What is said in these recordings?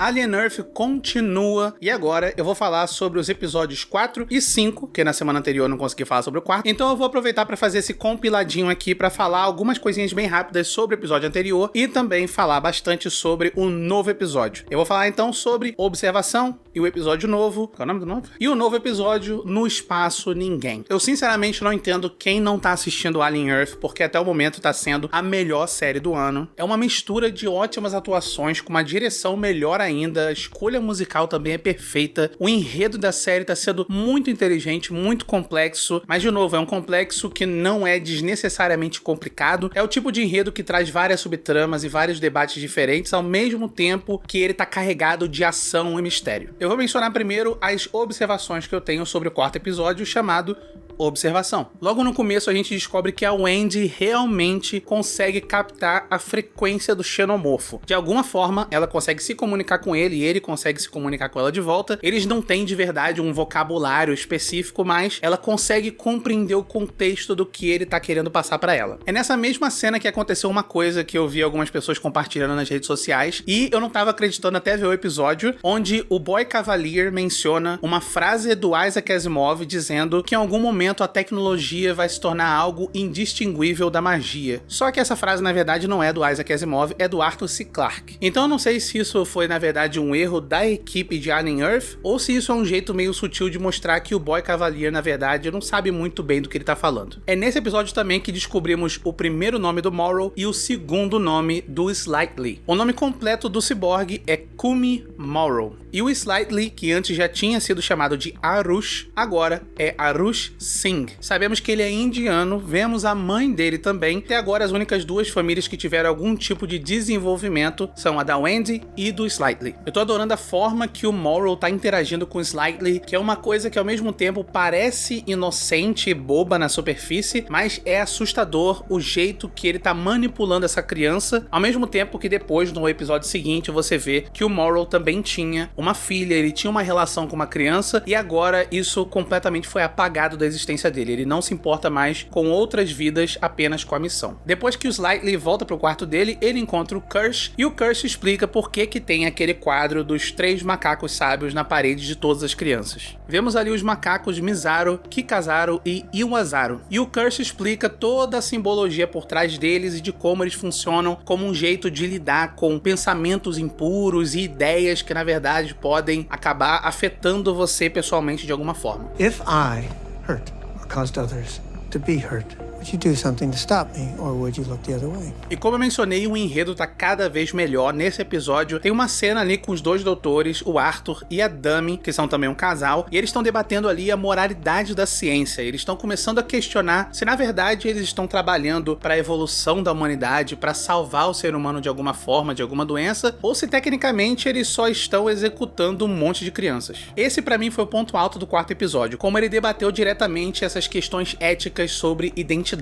Alien Earth continua, e agora eu vou falar sobre os episódios 4 e 5, que na semana anterior eu não consegui falar sobre o quarto, então eu vou aproveitar para fazer esse compiladinho aqui para falar algumas coisinhas bem rápidas sobre o episódio anterior e também falar bastante sobre o novo episódio. Eu vou falar então sobre Observação e o episódio novo, qual é o nome do novo? E o novo episódio No Espaço Ninguém. Eu sinceramente não entendo quem não tá assistindo Alien Earth, porque até o momento tá sendo a melhor série do ano. É uma mistura de ótimas atuações, com uma direção melhor ainda, a escolha musical também é perfeita, o enredo da série tá sendo muito inteligente, muito complexo, mas de novo, é um complexo que não é desnecessariamente complicado, é o tipo de enredo que traz várias subtramas e vários debates diferentes, ao mesmo tempo que ele tá carregado de ação e mistério. Eu vou mencionar primeiro as observações que eu tenho sobre o quarto episódio, chamado Observação. Logo no começo a gente descobre que a Wendy realmente consegue captar a frequência do xenomorfo. De alguma forma, ela consegue se comunicar com ele e ele consegue se comunicar com ela de volta. Eles não têm de verdade um vocabulário específico, mas ela consegue compreender o contexto do que ele tá querendo passar pra ela. É nessa mesma cena que aconteceu uma coisa que eu vi algumas pessoas compartilhando nas redes sociais e eu não tava acreditando até ver o episódio, onde o Boy Cavalier menciona uma frase do Isaac Asimov dizendo que em algum momento a tecnologia vai se tornar algo indistinguível da magia. Só que essa frase, na verdade, não é do Isaac Asimov, é do Arthur C. Clarke. Então eu não sei se isso foi, na verdade, um erro da equipe de Alien Earth, ou se isso é um jeito meio sutil de mostrar que o Boy Cavalier, na verdade, não sabe muito bem do que ele tá falando. É nesse episódio também que descobrimos o primeiro nome do Morrow e o segundo nome do Slightly. O nome completo do ciborgue é Kumi Morrow. E o Slightly, que antes já tinha sido chamado de Arush, agora é Arush Singh. Sabemos que ele é indiano, vemos a mãe dele também. Até agora as únicas duas famílias que tiveram algum tipo de desenvolvimento são a da Wendy e do Slightly. Eu tô adorando a forma que o Morrow tá interagindo com o Slightly, que é uma coisa que ao mesmo tempo parece inocente e boba na superfície, mas é assustador o jeito que ele tá manipulando essa criança, ao mesmo tempo que depois, no episódio seguinte, você vê que o Morrow também tinha uma filha, ele tinha uma relação com uma criança e agora isso completamente foi apagado da existência dele. Ele não se importa mais com outras vidas, apenas com a missão. Depois que o Slightly volta pro quarto dele, ele encontra o Kirsch e o Kirsch explica por que tem aquele quadro dos 3 macacos sábios na parede de todas as crianças. Vemos ali os macacos Mizaru, Kikazaru e Iwazaru. E o Kirsch explica toda a simbologia por trás deles e de como eles funcionam como um jeito de lidar com pensamentos impuros e ideias que na verdade podem acabar afetando você pessoalmente de alguma forma. If I hurt or caused others to be hurt, would you do something to stop me, or would you look the other way? E como eu mencionei, o enredo tá cada vez melhor. Nesse episódio tem uma cena ali com os dois doutores, o Arthur e a Dami, que são também um casal, e eles estão debatendo ali a moralidade da ciência. Eles estão começando a questionar se na verdade eles estão trabalhando para a evolução da humanidade, para salvar o ser humano de alguma forma, de alguma doença, ou se tecnicamente eles só estão executando um monte de crianças. Esse pra mim foi o ponto alto do quarto episódio, como ele debateu diretamente essas questões éticas sobre identidade.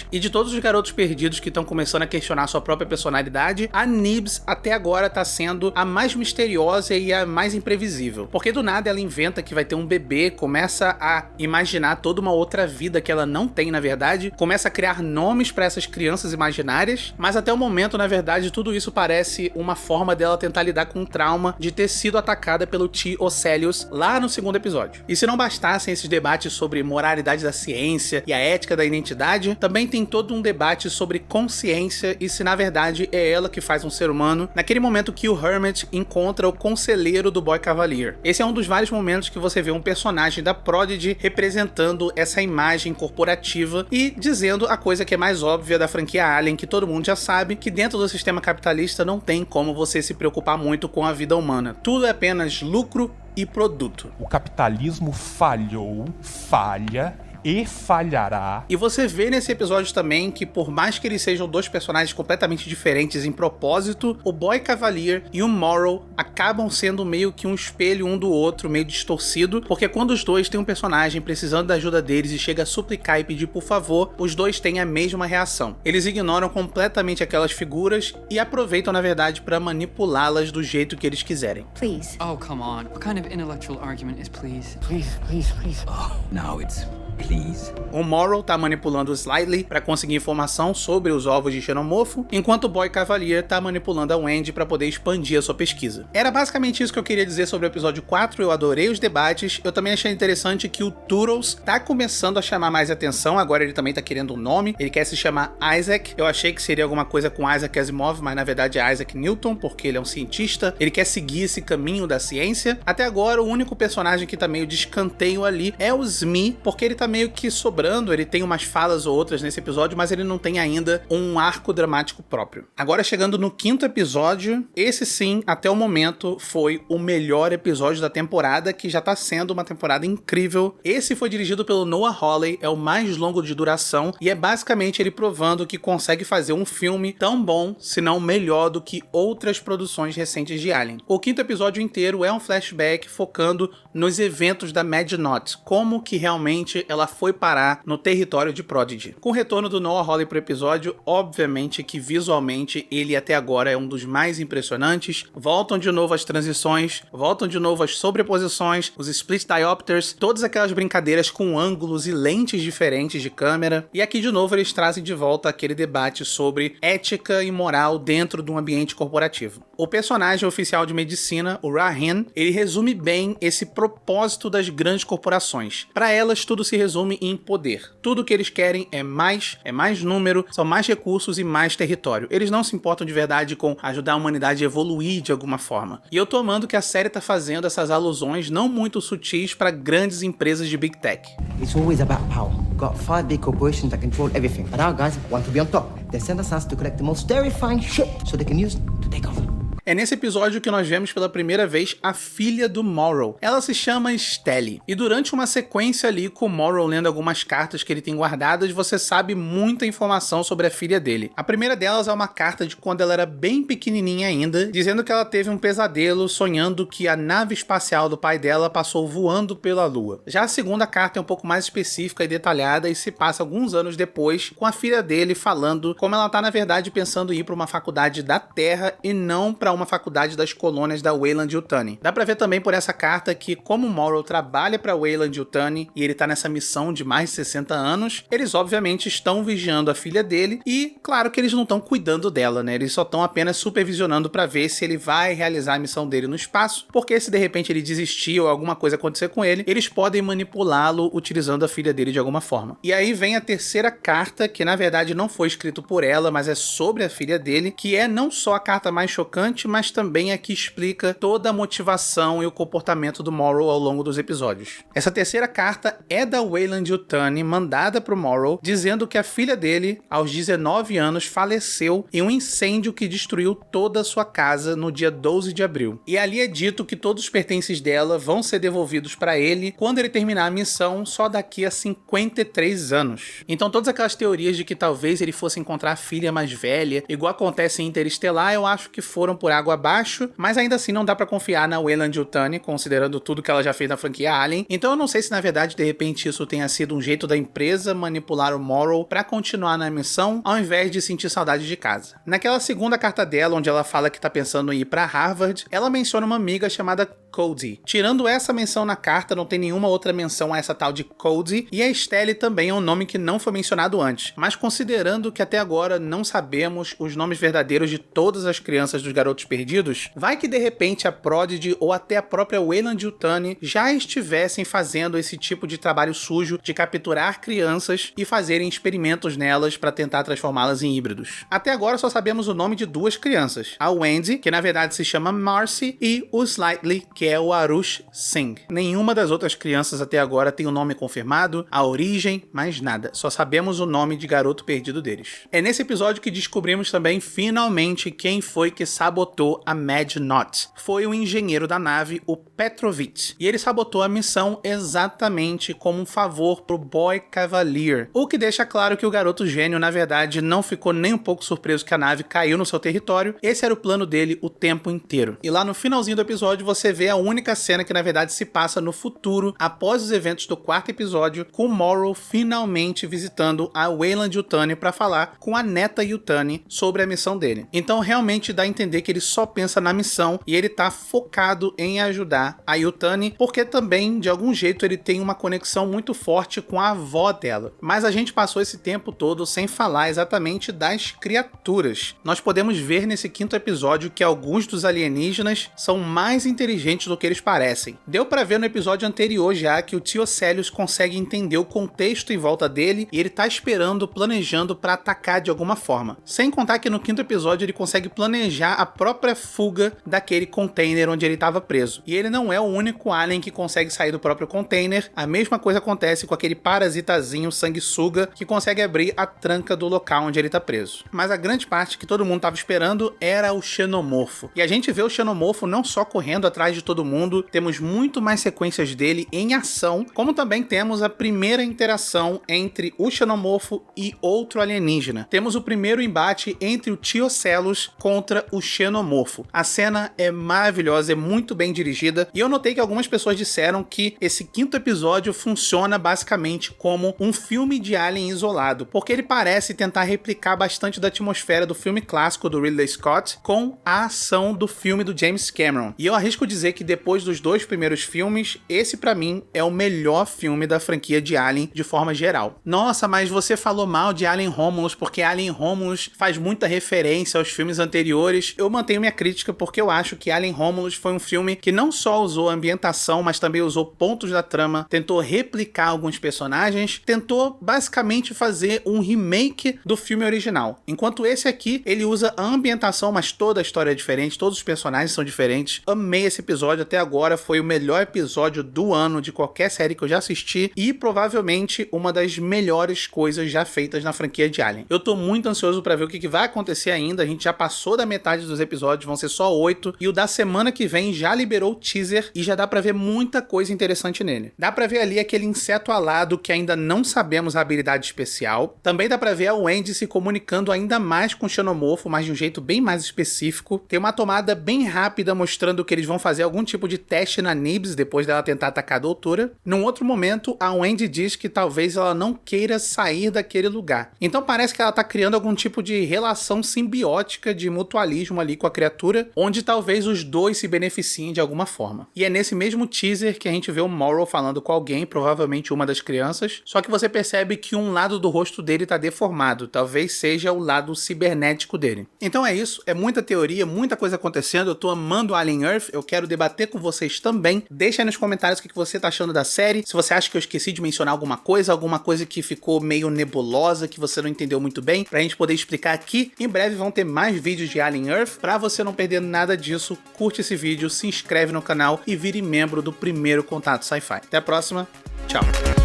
E de todos os garotos perdidos que estão começando a questionar sua própria personalidade, a Nibs até agora tá sendo a mais misteriosa e a mais imprevisível. Porque do nada ela inventa que vai ter um bebê, começa a imaginar toda uma outra vida que ela não tem na verdade, começa a criar nomes para essas crianças imaginárias, mas até o momento, na verdade, tudo isso parece uma forma dela tentar lidar com o trauma de ter sido atacada pelo T. Ocelius lá no segundo episódio. E se não bastassem esses debates sobre moralidade da ciência e a ética da identidade, também tem todo um debate sobre consciência e se na verdade é ela que faz um ser humano, naquele momento que o Hermit encontra o conselheiro do Boy Cavalier. Esse é um dos vários momentos que você vê um personagem da Prodigy representando essa imagem corporativa e dizendo a coisa que é mais óbvia da franquia Alien, que todo mundo já sabe, que dentro do sistema capitalista não tem como você se preocupar muito com a vida humana. Tudo é apenas lucro e produto. O capitalismo falhou, falha e falhará. E você vê nesse episódio também que por mais que eles sejam dois personagens completamente diferentes em propósito, o Boy Cavalier e o Morrow acabam sendo meio que um espelho um do outro, meio distorcido, porque quando os dois têm um personagem precisando da ajuda deles e chega a suplicar e pedir por favor, os dois têm a mesma reação. Eles ignoram completamente aquelas figuras e aproveitam na verdade para manipulá-las do jeito que eles quiserem. Please. Oh, come on. What kind of intellectual argument is please? Please, please, please. Oh, no, it's please. O Morrow tá manipulando o Slightly pra conseguir informação sobre os ovos de xenomorfo, enquanto o Boy Cavalier tá manipulando a Wendy pra poder expandir a sua pesquisa. Era basicamente isso que eu queria dizer sobre o episódio 4, eu adorei os debates, eu também achei interessante que o Toodles tá começando a chamar mais atenção, agora ele também tá querendo um nome, ele quer se chamar Isaac, eu achei que seria alguma coisa com Isaac Asimov, mas na verdade é Isaac Newton, porque ele é um cientista, ele quer seguir esse caminho da ciência. Até agora o único personagem que tá meio de escanteio ali é o Smee, porque ele tá meio que sobrando, ele tem umas falas ou outras nesse episódio, mas ele não tem ainda um arco dramático próprio. Agora chegando no 5º episódio, esse sim, até o momento, foi o melhor episódio da temporada, que já tá sendo uma temporada incrível. Esse foi dirigido pelo Noah Hawley, é o mais longo de duração, e é basicamente ele provando que consegue fazer um filme tão bom, se não melhor do que outras produções recentes de Alien. O 5º episódio inteiro é um flashback focando nos eventos da Mad Not, como que realmente ela foi parar no território de Prodigy. Com o retorno do Noah Hawley pro episódio, obviamente que visualmente ele até agora é um dos mais impressionantes. Voltam de novo as transições, voltam de novo as sobreposições, os split diopters, todas aquelas brincadeiras com ângulos e lentes diferentes de câmera. E aqui de novo eles trazem de volta aquele debate sobre ética e moral dentro de um ambiente corporativo. O personagem oficial de medicina, o Rahin, ele resume bem esse propósito das grandes corporações. Para elas tudo se resume em poder. Tudo que eles querem é mais número, são mais recursos e mais território. Eles não se importam de verdade com ajudar a humanidade a evoluir de alguma forma. E eu tô amando que a série tá fazendo essas alusões não muito sutis para grandes empresas de Big Tech. It's always about power. We've got 5 big corporations that control everything. But our guys want to be on top. They send us to collect the most terrifying shit so they can use to take over. É nesse episódio que nós vemos pela primeira vez a filha do Morrow. Ela se chama Stelly. E durante uma sequência ali com o Morrow lendo algumas cartas que ele tem guardadas, você sabe muita informação sobre a filha dele. A primeira delas é uma carta de quando ela era bem pequenininha ainda, dizendo que ela teve um pesadelo sonhando que a nave espacial do pai dela passou voando pela Lua. Já a segunda carta é um pouco mais específica e detalhada e se passa alguns anos depois, com a filha dele falando como ela tá na verdade pensando em ir para uma faculdade da Terra e não para uma faculdade das colônias da Weyland-Yutani. Dá pra ver também por essa carta que, como o Morrow trabalha pra Weyland-Yutani e ele tá nessa missão de mais de 60 anos, eles obviamente estão vigiando a filha dele e, claro que eles não estão cuidando dela, né? Eles só estão apenas supervisionando pra ver se ele vai realizar a missão dele no espaço, porque se de repente ele desistir ou alguma coisa acontecer com ele, eles podem manipulá-lo utilizando a filha dele de alguma forma. E aí vem a terceira carta, que na verdade não foi escrito por ela, mas é sobre a filha dele, que é não só a carta mais chocante, mas também é que explica toda a motivação e o comportamento do Morrow ao longo dos episódios. Essa terceira carta é da Weyland-Yutani, mandada pro Morrow, dizendo que a filha dele, aos 19 anos, faleceu em um incêndio que destruiu toda a sua casa no dia 12 de abril. E ali é dito que todos os pertences dela vão ser devolvidos para ele quando ele terminar a missão, só daqui a 53 anos. Então todas aquelas teorias de que talvez ele fosse encontrar a filha mais velha, igual acontece em Interestelar, eu acho que foram por água abaixo, mas ainda assim não dá pra confiar na Weyland-Yutani, considerando tudo que ela já fez na franquia Alien. Então eu não sei se na verdade de repente isso tenha sido um jeito da empresa manipular o Morrow pra continuar na missão, ao invés de sentir saudade de casa. Naquela segunda carta dela, onde ela fala que tá pensando em ir pra Harvard, ela menciona uma amiga chamada Cody. Tirando essa menção na carta, não tem nenhuma outra menção a essa tal de Cody, e a Stelly também é um nome que não foi mencionado antes, mas considerando que até agora não sabemos os nomes verdadeiros de todas as crianças dos Garotos Perdidos, vai que de repente a Prodigy ou até a própria Weyland-Yutani já estivessem fazendo esse tipo de trabalho sujo de capturar crianças e fazerem experimentos nelas para tentar transformá-las em híbridos. Até agora só sabemos o nome de duas crianças, a Wendy, que na verdade se chama Marcy, e o Slightly, que é o Arush Singh. Nenhuma das outras crianças até agora tem o nome confirmado, a origem, mais nada. Só sabemos o nome de garoto perdido deles. É nesse episódio que descobrimos também, finalmente, quem foi que sabotou a Mad Not. Foi o engenheiro da nave, o Petrovich. E ele sabotou a missão exatamente como um favor pro Boy Cavalier. O que deixa claro que o garoto gênio, na verdade, não ficou nem um pouco surpreso que a nave caiu no seu território. Esse era o plano dele o tempo inteiro. E lá no finalzinho do episódio, você vê a única cena que na verdade se passa no futuro, após os eventos do 4º episódio, com Morrow finalmente visitando a Weyland Yutani para falar com a neta Yutani sobre a missão dele. Então realmente dá a entender que ele só pensa na missão e ele tá focado em ajudar a Yutani, porque também de algum jeito ele tem uma conexão muito forte com a avó dela. Mas a gente passou esse tempo todo sem falar exatamente das criaturas. Nós podemos ver nesse 5º episódio que alguns dos alienígenas são mais inteligentes do que eles parecem. Deu pra ver no episódio anterior já que o Tio Celius consegue entender o contexto em volta dele e ele tá esperando, planejando pra atacar de alguma forma. Sem contar que no 5º episódio ele consegue planejar a própria fuga daquele container onde ele estava preso. E ele não é o único alien que consegue sair do próprio container. A mesma coisa acontece com aquele parasitazinho sanguessuga que consegue abrir a tranca do local onde ele tá preso. Mas a grande parte que todo mundo tava esperando era o xenomorfo. E a gente vê o xenomorfo não só correndo atrás de todo mundo, temos muito mais sequências dele em ação, como também temos a primeira interação entre o xenomorfo e outro alienígena. Temos o primeiro embate entre o Tio Celius contra o xenomorfo. A cena é maravilhosa, é muito bem dirigida, e eu notei que algumas pessoas disseram que esse 5º episódio funciona basicamente como um filme de Alien isolado, porque ele parece tentar replicar bastante da atmosfera do filme clássico do Ridley Scott com a ação do filme do James Cameron. E eu arrisco dizer que depois dos 2 primeiros filmes, esse pra mim é o melhor filme da franquia de Alien de forma geral. Nossa, mas você falou mal de Alien Romulus porque Alien Romulus faz muita referência aos filmes anteriores. Eu mantenho minha crítica porque eu acho que Alien Romulus foi um filme que não só usou a ambientação, mas também usou pontos da trama, tentou replicar alguns personagens, tentou basicamente fazer um remake do filme original. Enquanto esse aqui, ele usa a ambientação, mas toda a história é diferente, todos os personagens são diferentes. Amei esse episódio, até agora foi o melhor episódio do ano de qualquer série que eu já assisti e provavelmente uma das melhores coisas já feitas na franquia de Alien. Eu tô muito ansioso pra ver o que vai acontecer ainda, a gente já passou da metade dos episódios, vão ser só 8, e o da semana que vem já liberou o teaser e já dá pra ver muita coisa interessante nele. Dá pra ver ali aquele inseto alado que ainda não sabemos a habilidade especial. Também dá pra ver a Wendy se comunicando ainda mais com o xenomorfo, mas de um jeito bem mais específico. Tem uma tomada bem rápida mostrando que eles vão fazer algum tipo de teste na Nibs depois dela tentar atacar a doutora. Num outro momento, a Wendy diz que talvez ela não queira sair daquele lugar. Então parece que ela tá criando algum tipo de relação simbiótica de mutualismo ali com a criatura, onde talvez os dois se beneficiem de alguma forma. E é nesse mesmo teaser que a gente vê o Morrow falando com alguém, provavelmente uma das crianças, só que você percebe que um lado do rosto dele tá deformado, talvez seja o lado cibernético dele. Então é isso, é muita teoria, muita coisa acontecendo, eu tô amando Alien Earth, eu quero debater com vocês também. Deixa aí nos comentários o que você tá achando da série, se você acha que eu esqueci de mencionar alguma coisa que ficou meio nebulosa, que você não entendeu muito bem, pra gente poder explicar aqui. Em breve vão ter mais vídeos de Alien Earth, pra você não perder nada disso, curte esse vídeo, se inscreve no canal e vire membro do primeiro Contato Sci-Fi. Até a próxima, tchau!